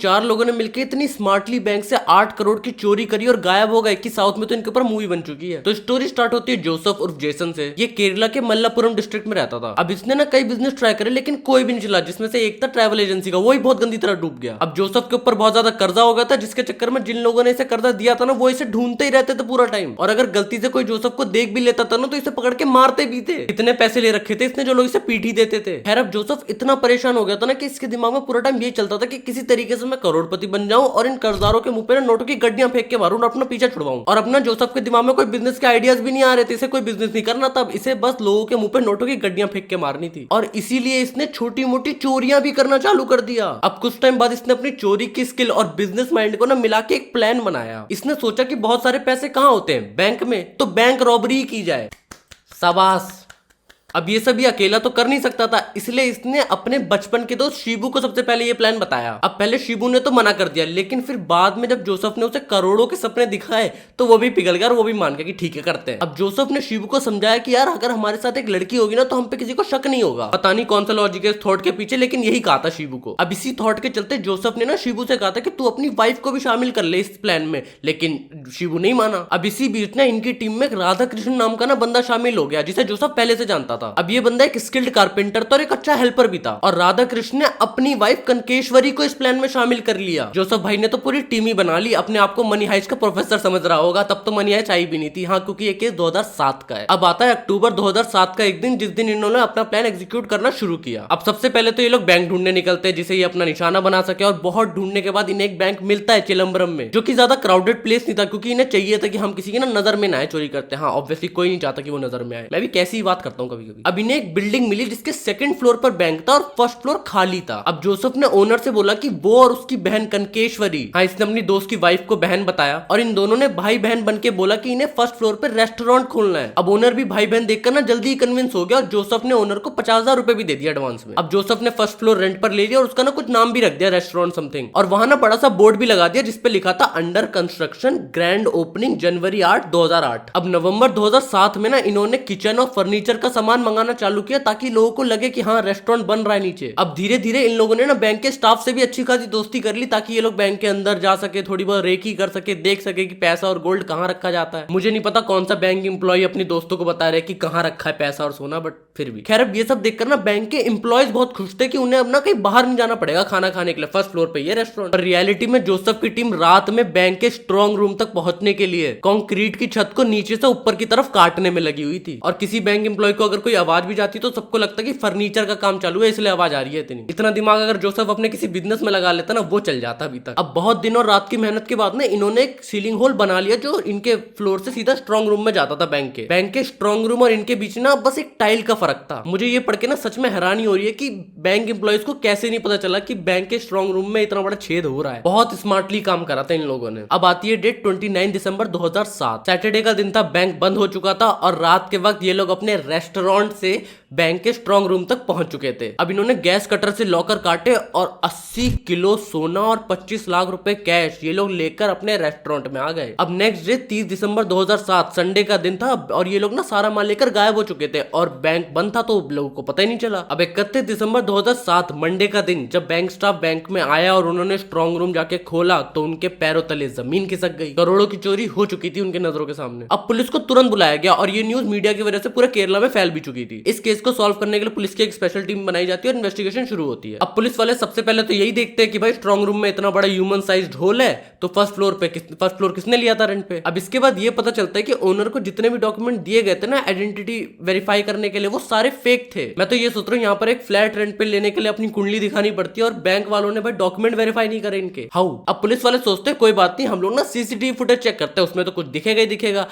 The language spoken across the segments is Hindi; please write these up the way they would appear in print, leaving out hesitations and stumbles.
चार लोगों ने मिलकर इतनी स्मार्टली बैंक से 8 करोड़ की चोरी करी और गायब हो गए कि साउथ में तो इनके ऊपर मूवी बन चुकी है। तो स्टोरी स्टार्ट होती है जोसेफ उर्फ जेसन से। ये केरला के मल्लापुरम डिस्ट्रिक्ट में रहता था। अब इसने ना कई बिजनेस ट्राई करे लेकिन कोई भी नहीं चला, जिसमें से एक था ट्रैवल एजेंसी का, वही बहुत गंदी तरह डूब गया। अब जोसेफ के ऊपर बहुत ज्यादा कर्जा हो गया था, जिसके चक्कर में जिन लोगों ने इसे कर्जा दिया था ना वो इसे ढूंढते ही रहते थे पूरा टाइम। और अगर गलती से कोई जोसेफ को देख भी लेता था ना तो इसे पकड़ के मारते भी थे। इतने पैसे ले रखे थे इसने जो लोग इसे पीट ही देते थे। खैर अब जोसेफ इतना परेशान हो गया था ना कि इसके दिमाग में पूरा टाइम यही चलता था कि किसी तरीके से मैं करोड़पति बन जाऊं और इन कर्जदारों के मुंह पे नोटों की गड्डियां फेंक के मारूं और अपना पीछा छुड़वाऊं। और अपना जोसेफ के दिमाग में कोई बिजनेस के आइडियाज भी नहीं आ रहे थे, इसे कोई बिजनेस नहीं करना था, इसे बस लोगों के मुंह पे नोटों की गड्डियां फेंक के मारनी थी। और इसीलिए इसने छोटी मोटी चोरियां भी करना चालू कर दिया। अब कुछ टाइम बाद इसने अपनी चोरी की स्किल और बिजनेस माइंड को ना मिला के एक प्लान बनाया। इसने सोचा कि बहुत सारे पैसे कहां होते हैं, बैंक में, तो बैंक रॉबरी की जाए। शाबाश। अब ये सब ये अकेला तो कर नहीं सकता था, इसलिए इसने अपने बचपन के दोस्त शिबू को सबसे पहले ये प्लान बताया। अब पहले शिबू ने तो मना कर दिया, लेकिन फिर बाद में जब जोसेफ ने उसे करोड़ों के सपने दिखाए तो वो भी पिघल गया और वो भी मान गया कि ठीक है करते हैं। अब जोसेफ ने शिबू को समझाया कि यार अगर हमारे साथ एक लड़की होगी ना तो हम पे किसी को शक नहीं होगा। पता नहीं कौन सा लॉजिक है इस थॉट के पीछे, लेकिन यही कहा था शिबू को। अब इसी थॉट के चलते जोसेफ ने ना शिबू से कहा था कि तू अपनी वाइफ को भी शामिल कर ले इस प्लान में, लेकिन शिबू नहीं माना। अब इसी बीच ना इनकी टीम में राधा कृष्ण नाम का ना बंदा शामिल हो गया, जिसे जोसेफ पहले से जानता था। अब ये बंदा एक स्किल्ड कारपेंटर था और एक अच्छा हेल्पर भी था। और राधा कृष्ण ने अपनी वाइफ कनकेश्वरी को इस प्लान में शामिल कर लिया। जोसेफ भाई ने तो पूरी टीम ही बना ली, अपने आप को मनी हाइस्ट का प्रोफेसर समझ रहा होगा। तब तो मनी हाइस्ट आई भी नहीं थी, हाँ, क्योंकि ये केस 2007 का है। अब आता है अक्टूबर 2007 का एक दिन, जिस दिन इन्होंने अपना प्लान एग्जीक्यूट करना शुरू किया। अब सबसे पहले तो ये लोग बैंक ढूंढने निकलते हैं जिसे ये अपना निशाना बना सके। और बहुत ढूंढने के बाद इन्हें एक बैंक मिलता है चिदम्बरम में, जो कि ज्यादा क्राउडेड प्लेस नहीं था, क्योंकि इन्हें चाहिए था कि हम किसी की ना नजर में ना आए चोरी करते। हाँ, ऑब्वियसली कोई नहीं चाहता कि वो नजर में आए, मैं भी कैसी ही बात करता हूँ कभी कभी। अब इन्हें एक बिल्डिंग मिली जिसके सेकंड फ्लोर पर बैंक था और फर्स्ट फ्लोर खाली था। अब जोसेफ ने ओनर से बोला कि वो और उसकी बहन कनकेश्वरी, हाँ, इसने अपनी दोस्त की वाइफ को बहन बताया, और इन दोनों ने भाई बहन बन के बोला कि इन्हें फर्स्ट फ्लोर पर रेस्टोरेंट खोलना है। अब ओनर भी भाई बहन देखकर ना जल्दी ही कन्विंस हो गया और जोसेफ ने ओनर को 50,000 रुपए भी दे दिया एडवांस में। अब जोसेफ ने फर्स्ट फ्लोर रेंट पर ले लिया और उसका ना कुछ नाम भी रख दिया, रेस्टोरेंट समथिंग। और वहां ना बड़ा सा बोर्ड भी लगा दिया जिसपे लिखा था अंडर कंस्ट्रक्शन, ग्रैंड ओपनिंग जनवरी 8, 2008। अब नवंबर 2007 में ना इन्होंने किचन और फर्नीचर का सामान मंगाना चालू किया ताकि लोगों को लगे कि हाँ रेस्टोरेंट बन रहा है नीचे। अब धीरे धीरे इन लोगों ने ना बैंक के स्टाफ से भी अच्छी खासी दोस्ती कर ली ताकि ये लोग बैंक के अंदर जा सके, थोड़ी बहुत रेकी कर सके, देख सके कि पैसा और गोल्ड कहाँ रखा जाता है। मुझे नहीं पता कौन सा बैंक एम्प्लॉय अपनी दोस्तों को बता रहे कि कहाँ रखा है पैसा और सोना, बट फिर भी खैर। अब ये सब देखकर ना बैंक के एम्प्लॉयज बहुत खुश थे कि उन्हें अब ना कहीं बाहर नहीं जाना पड़ेगा खाना खाने के लिए, फर्स्ट फ्लोर पे ये रेस्टोरेंट। पर रियलिटी में जोसेफ की टीम रात में बैंक के स्ट्रॉन्ग रूम तक पहुंचने के लिए कंक्रीट की छत को नीचे से ऊपर की तरफ काटने में लगी हुई थी। और किसी बैंक एम्प्लॉय को अगर कोई आवाज भी जाती तो सबको लगता कि फर्नीचर का काम चालू है इसलिए आवाज आ रही है। इतना दिमाग अगर जोसेफ अपने किसी बिजनेस में लगा लेता ना वो चल जाता अभी तक। अब बहुत दिन और रात की मेहनत के बाद ना इन्होंने एक सीलिंग होल बना लिया जो इनके फ्लोर से सीधा स्ट्रॉन्ग रूम में जाता था। बैंक के स्ट्रॉन्ग रूम और इनके बीच ना बस एक टाइल का फर्क था। मुझे ये पढ़ के ना सच में हैरानी हो रही है कि बैंक एम्प्लॉयज को कैसे नहीं पता चला कि बैंक के स्ट्रॉन्ग रूम में इतना बड़ा छेद हो रहा है। बहुत स्मार्टली काम करा था इन लोगों ने। अब आती है डेट 29 दिसंबर 2007। सैटरडे का दिन था, बैंक बंद हो चुका था और रात के वक्त ये लोग अपने रेस्टोरेंट से बैंक के स्ट्रॉन्ग रूम तक पहुंच चुके थे। अब इन्होंने गैस कटर से लॉकर काटे और 80 किलो सोना और 25 लाख रुपए कैश ये लोग लेकर अपने रेस्टोरेंट में आ गए। अब नेक्स्ट डे 30 दिसंबर 2007 संडे का दिन था और ये लोग ना सारा माल लेकर गायब हो चुके थे और बैंक बंद था तो लोगों को पता ही नहीं चला। अब 31 दिसंबर 2007 मंडे का दिन जब बैंक स्टाफ बैंक में आया और उन्होंने स्ट्रॉन्ग रूम जाके खोला तो उनके पैरों तले जमीन खिसक गई। करोड़ों की चोरी हो चुकी थी उनके नजरों के सामने। अब पुलिस को तुरंत बुलाया गया और ये न्यूज मीडिया की वजह से पूरे केरला में फैल भी चुकी थी। इस केस को सॉल्व करने के लिए पुलिस की एक स्पेशल टीम बनाई जाती है और इन्वेस्टिगेशन शुरू होती है। अब पुलिस वाले सबसे पहले तो यही देखते हैं कि भाई स्ट्रॉन्ग रूम में इतना बड़ा ह्यूमन साइज्ड होल है तो फर्स्ट फ्लोर किसने लिया था रेंट पे। अब इसके बाद ये पता चलता है कि ओनर को जितने भी डॉक्यूमेंट दिए गए थे ना आइडेंटिटी वेरीफाई करने के लिए वो सारे फेक थे। मैं तो ये सोच रहा हूँ यहाँ पर एक फ्लैट रेंट पे लेने के लिए अपनी कुंडली दिखानी पड़ती है और बैंक वालों ने भाई डॉक्यूमेंट वेरीफाई नहीं करे इनके। हाउ। अब पुलिस वाले सोचते हैं कोई बात नहीं, हम लोग ना सीसीटीवी फुटेज चेक करते हैं, उसमें तो कुछ दिखेगा ही दिखेगा।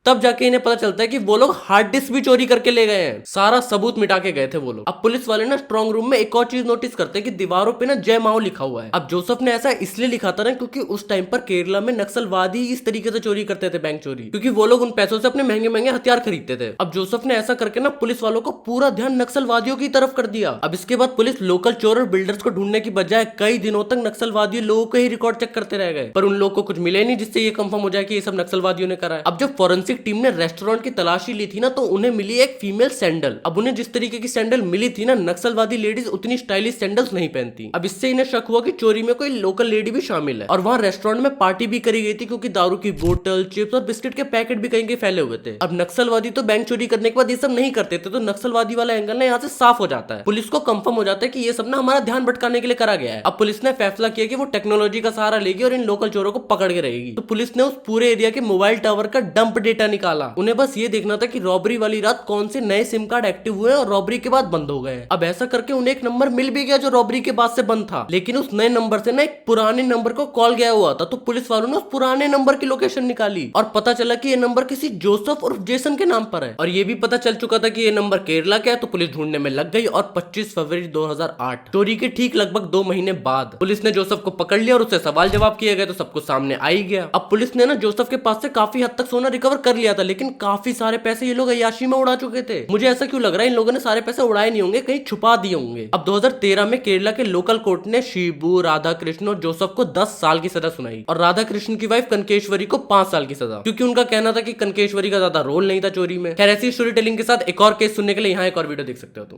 तब जाके इन्हें पता चलता है कि वो लोग हार्ड डिस्क भी चोरी करके ले गए हैं, सारा सबूत मिटा के गए थे वो लोग। अब पुलिस वाले ना स्ट्रॉन्ग रूम में एक और चीज नोटिस करते हैं कि दीवारों पे ना जय माओ लिखा हुआ है। अब जोसेफ ने ऐसा इसलिए लिखा था ना क्योंकि उस टाइम पर केरला में नक्सलवादी इस तरीके से चोरी करते थे, बैंक चोरी, क्योंकि वो लोग उन पैसों से अपने महंगे महंगे हथियार खरीदते थे। अब जोसेफ ने ऐसा करके ना पुलिस वालों को पूरा ध्यान नक्सलवादियों की तरफ कर दिया। अब इसके बाद पुलिस लोकल चोर और बिल्डर्स को ढूंढने की बजाय कई दिनों तक नक्सलवादियों लोगों के ही रिकॉर्ड चेक करते रह गए, पर उन लोगों को कुछ मिले नहीं जिससे ये कंफर्म हो जाए कि ये सब नक्सलवादियों ने करा है। अब जब फॉरेंसिक फोरेंसिक टीम ने रेस्टोरेंट की तलाशी ली थी ना, तो उन्हें मिली एक फीमेल सैंडल। अब उन्हें जिस तरीके की सैंडल मिली थी ना, नक्सलवादी लेडीज उतनी स्टाइलिश सैंडल्स नहीं पहनती। अब इससे इन्हें शक हुआ कि चोरी में कोई लोकल लेडी भी शामिल है, और वहाँ रेस्टोरेंट में पार्टी भी करी गई थी, क्योंकि दारू की बोतल, चिप्स और बिस्किट के पैकेट भी कहीं कहीं फैले हुए थे। अब नक्सलवादी तो बैंक चोरी करने के बाद ये सब नहीं करते थे, तो नक्सलवादी वाला एंगल ना यहाँ से साफ हो जाता है। पुलिस को कंफर्म हो जाता है कि ये सब ना हमारा ध्यान भटकाने के लिए करा गया है। अब पुलिस ने फैसला किया कि वो टेक्नोलॉजी का सहारा लेगी और इन लोकल चोरों को पकड़ के रहेगी। तो पुलिस ने उस पूरे एरिया के मोबाइल टावर का डंप डेटा निकाला। उन्हें बस ये देखना था कि रॉबरी वाली रात कौन से नए सिम कार्ड एक्टिव हुए और रॉबरी के बाद बंद हो गए। अब ऐसा करके उन्हें एक नंबर मिल भी गया जो रॉबरी के बाद से बंद था, लेकिन उस नए नंबर से ना एक पुराने नंबर को कॉल गया हुआ था। तो पुलिस वालों ने उस पुराने नंबर की लोकेशन निकाली और पता चला कि ये नंबर किसी जोसेफ उर्फ जेसन के नाम पर है, और ये भी पता चल चुका था कि ये नंबर केरला का है। तो पुलिस ढूंढने में लग गई और 25 फरवरी 2008 चोरी के ठीक लगभग 2 महीने बाद पुलिस ने जोसेफ को पकड़ लिया और उससे सवाल जवाब किए गए, तो सब कुछ सामने आ ही गया। अब पुलिस ने ना जोसेफ के पास से काफी हद तक सोना रिकवर कर लिया था, लेकिन काफी सारे पैसे ये लोग अय्याशी में उड़ा चुके थे। मुझे ऐसा क्यों लग रहा है इन लोगों ने सारे पैसे उड़ाए नहीं होंगे, कहीं छुपा दिए होंगे। अब 2013 में केरला के लोकल कोर्ट ने शिबू, राधा कृष्ण और जोसेफ को 10 साल की सजा सुनाई, और राधा कृष्ण की वाइफ कनकेश्वरी को 5 साल की सजा, क्योंकि उनका कहना था कि कनकेश्वरी का ज्यादा रोल नहीं था चोरी में। खैर, ऐसी स्टोरी टेलिंग के साथ एक और केस सुनने के लिए यहाँ एक और वीडियो देख सकते हो तुम।